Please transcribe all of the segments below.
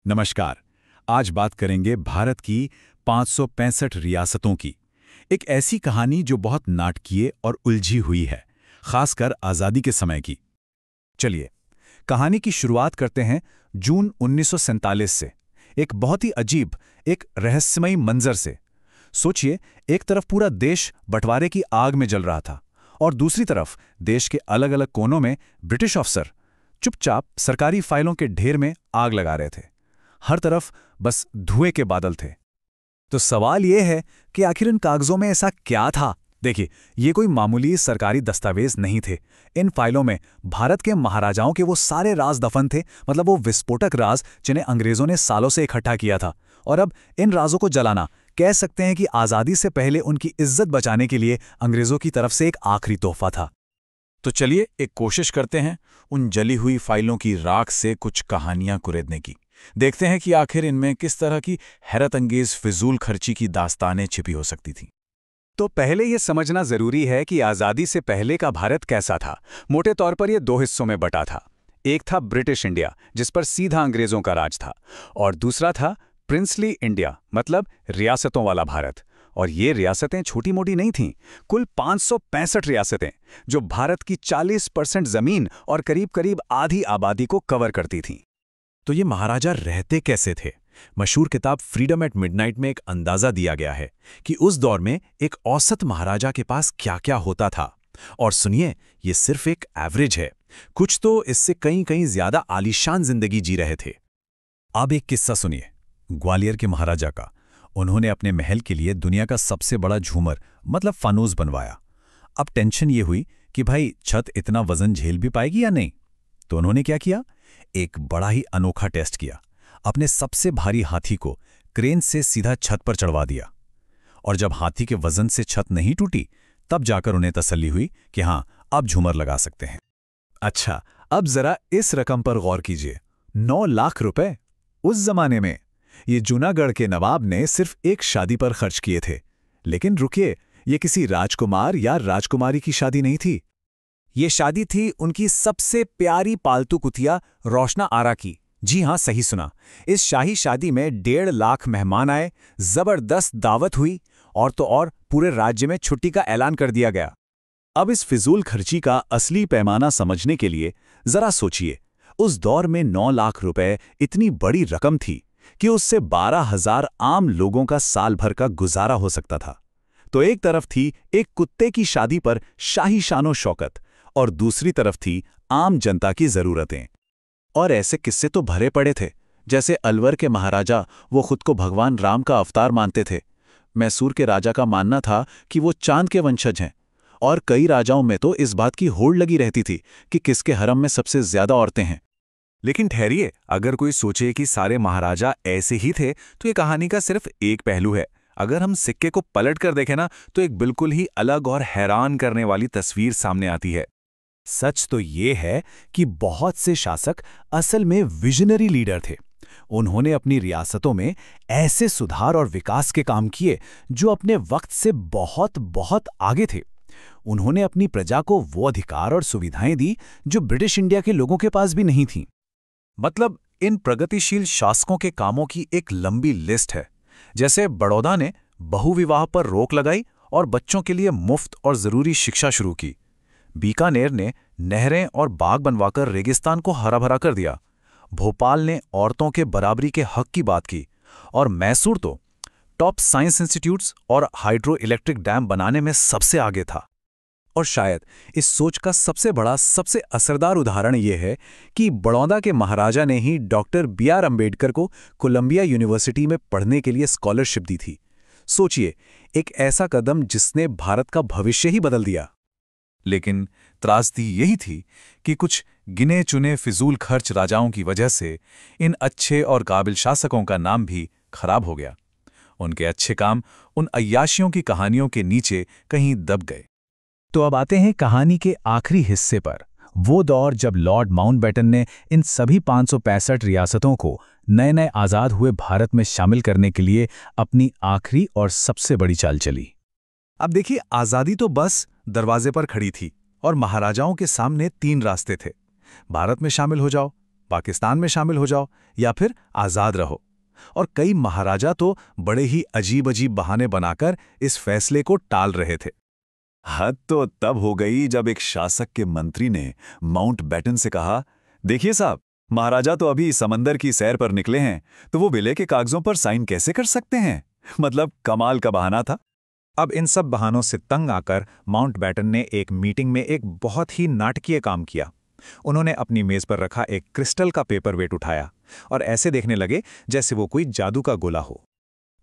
नमस्कार। आज बात करेंगे भारत की 565 रियासतों की। एक ऐसी कहानी जो बहुत नाटकीय और उलझी हुई है, खासकर आज़ादी के समय की। चलिए, कहानी की शुरुआत करते हैं जून 1947 से। एक बहुत ही अजीब, एक रहस्यमयी मंजर से। सोचिए, एक तरफ पूरा देश बंटवारे की आग में जल रहा था और दूसरी तरफ देश के अलग अलग कोनों में ब्रिटिश अफसर चुपचाप सरकारी फाइलों के ढेर में आग लगा रहे थे। हर तरफ बस धुएं के बादल थे। तो सवाल यह है कि आखिर इन कागजों में ऐसा क्या था। देखिए, ये कोई मामूली सरकारी दस्तावेज नहीं थे। इन फाइलों में भारत के महाराजाओं के वो सारे राज दफन थे, मतलब वो विस्फोटक राज जिन्हें अंग्रेजों ने सालों से इकट्ठा किया था। और अब इन राजों को जलाना, कह सकते हैं कि आज़ादी से पहले उनकी इज्जत बचाने के लिए अंग्रेजों की तरफ से एक आखिरी तोहफा था। तो चलिए एक कोशिश करते हैं उन जली हुई फाइलों की राख से कुछ कहानियां कुरेदने की। देखते हैं कि आखिर इनमें किस तरह की हैरतअंगेज फिजूल खर्ची की दास्तानें छिपी हो सकती थीं। तो पहले ये समझना जरूरी है कि आज़ादी से पहले का भारत कैसा था। मोटे तौर पर यह दो हिस्सों में बटा था। एक था ब्रिटिश इंडिया, जिस पर सीधा अंग्रेजों का राज था, और दूसरा था प्रिंसली इंडिया, मतलब रियासतों वाला भारत। और ये रियासतें छोटी मोटी नहीं थीं। कुल 565 रियासतें, जो भारत की 40% जमीन और करीब करीब आधी आबादी को कवर करती थीं। तो ये महाराजा रहते कैसे थे? मशहूर किताब फ्रीडम एट मिडनाइट में एक अंदाजा दिया गया है कि उस दौर में एक औसत महाराजा के पास क्या क्या होता था। और सुनिए, ये सिर्फ एक एवरेज है। कुछ तो इससे कहीं कहीं ज्यादा आलीशान जिंदगी जी रहे थे। अब एक किस्सा सुनिए, ग्वालियर के महाराजा का। उन्होंने अपने महल के लिए दुनिया का सबसे बड़ा झूमर, मतलब फानूस बनवाया। अब टेंशन ये हुई कि भाई, छत इतना वजन झेल भी पाएगी या नहीं। तो उन्होंने क्या किया? एक बड़ा ही अनोखा टेस्ट किया। अपने सबसे भारी हाथी को क्रेन से सीधा छत पर चढ़वा दिया। और जब हाथी के वजन से छत नहीं टूटी, तब जाकर उन्हें तसल्ली हुई कि हां, अब झूमर लगा सकते हैं। अच्छा, अब जरा इस रकम पर गौर कीजिए। 9 लाख रुपए उस जमाने में। ये जूनागढ़ के नवाब ने सिर्फ एक शादी पर खर्च किए थे। लेकिन रुकिए, ये किसी राजकुमार या राजकुमारी की शादी नहीं थी। ये शादी थी उनकी सबसे प्यारी पालतू कुतिया रोशना आरा की। जी हां, सही सुना। इस शाही शादी में 1.5 लाख मेहमान आए, जबरदस्त दावत हुई, और तो और पूरे राज्य में छुट्टी का ऐलान कर दिया गया। अब इस फिजूल खर्ची का असली पैमाना समझने के लिए जरा सोचिए। उस दौर में 9 लाख रुपए इतनी बड़ी रकम थी कि उससे 12,000 आम लोगों का साल भर का गुजारा हो सकता था। तो एक तरफ थी एक कुत्ते की शादी पर शाही शानो शौकत, और दूसरी तरफ थी आम जनता की जरूरतें। और ऐसे किस्से तो भरे पड़े थे। जैसे अलवर के महाराजा, वो खुद को भगवान राम का अवतार मानते थे। मैसूर के राजा का मानना था कि वो चांद के वंशज हैं। और कई राजाओं में तो इस बात की होड़ लगी रहती थी कि किसके हरम में सबसे ज्यादा औरतें हैं। लेकिन ठहरिए, अगर कोई सोचे कि सारे महाराजा ऐसे ही थे, तो ये कहानी का सिर्फ एक पहलू है। अगर हम सिक्के को पलट कर देखें ना, तो एक बिल्कुल ही अलग और हैरान करने वाली तस्वीर सामने आती है। सच तो ये है कि बहुत से शासक असल में विजनरी लीडर थे। उन्होंने अपनी रियासतों में ऐसे सुधार और विकास के काम किए जो अपने वक्त से बहुत बहुत आगे थे। उन्होंने अपनी प्रजा को वो अधिकार और सुविधाएं दी जो ब्रिटिश इंडिया के लोगों के पास भी नहीं थीं। मतलब इन प्रगतिशील शासकों के कामों की एक लंबी लिस्ट है। जैसे बड़ौदा ने बहुविवाह पर रोक लगाई और बच्चों के लिए मुफ्त और जरूरी शिक्षा शुरू की। बीकानेर ने नहरें और बाग बनवाकर रेगिस्तान को हरा भरा कर दिया। भोपाल ने औरतों के बराबरी के हक की बात की। और मैसूर तो टॉप साइंस इंस्टीट्यूट्स और हाइड्रो इलेक्ट्रिक डैम बनाने में सबसे आगे था। और शायद इस सोच का सबसे बड़ा, सबसे असरदार उदाहरण यह है कि बड़ौदा के महाराजा ने ही डॉक्टर B.R. अम्बेडकर को कोलंबिया यूनिवर्सिटी में पढ़ने के लिए स्कॉलरशिप दी थी। सोचिए, एक ऐसा कदम जिसने भारत का भविष्य ही बदल दिया। लेकिन त्रासदी यही थी कि कुछ गिने चुने फिजूल खर्च राजाओं की वजह से इन अच्छे और काबिल शासकों का नाम भी खराब हो गया। उनके अच्छे काम उन अय्याशियों की कहानियों के नीचे कहीं दब गए। तो अब आते हैं कहानी के आखिरी हिस्से पर। वो दौर जब लॉर्ड माउंटबेटन ने इन सभी 565 रियासतों को नए नए आज़ाद हुए भारत में शामिल करने के लिए अपनी आखिरी और सबसे बड़ी चाल चली। अब देखिए, आज़ादी तो बस दरवाजे पर खड़ी थी और महाराजाओं के सामने 3 रास्ते थे। भारत में शामिल हो जाओ, पाकिस्तान में शामिल हो जाओ या फिर आज़ाद रहो। और कई महाराजा तो बड़े ही अजीब अजीब बहाने बनाकर इस फैसले को टाल रहे थे। हद तो तब हो गई जब एक शासक के मंत्री ने माउंटबेटन से कहा, देखिए साहब, महाराजा तो अभी समंदर की सैर पर निकले हैं, तो वो विलय के कागजों पर साइन कैसे कर सकते हैं? मतलब कमाल का बहाना था। अब इन सब बहानों से तंग आकर माउंटबेटन ने एक मीटिंग में एक बहुत ही नाटकीय काम किया। उन्होंने अपनी मेज पर रखा एक क्रिस्टल का पेपरवेट उठाया और ऐसे देखने लगे जैसे वो कोई जादू का गोला हो।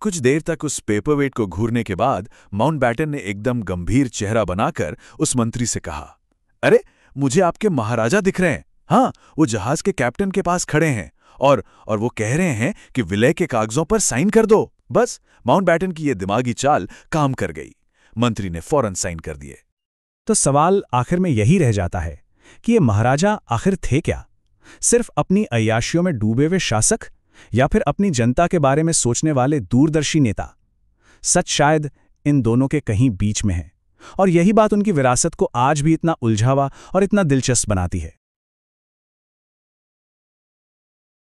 कुछ देर तक उस पेपरवेट को घूरने के बाद माउंटबेटन ने एकदम गंभीर चेहरा बनाकर उस मंत्री से कहा, अरे, मुझे आपके महाराजा दिख रहे हैं। हाँ, वो जहाज के कैप्टन के पास खड़े हैं और वो कह रहे हैं कि विलय के कागजों पर साइन कर दो। बस माउंटबेटन की ये दिमागी चाल काम कर गई। मंत्री ने फौरन साइन कर दिए। तो सवाल आखिर में यही रह जाता है कि ये महाराजा आखिर थे क्या? सिर्फ अपनी अय्याशियों में डूबे हुए शासक या फिर अपनी जनता के बारे में सोचने वाले दूरदर्शी नेता? सच शायद इन दोनों के कहीं बीच में है, और यही बात उनकी विरासत को आज भी इतना उलझावा और इतना दिलचस्प बनाती है।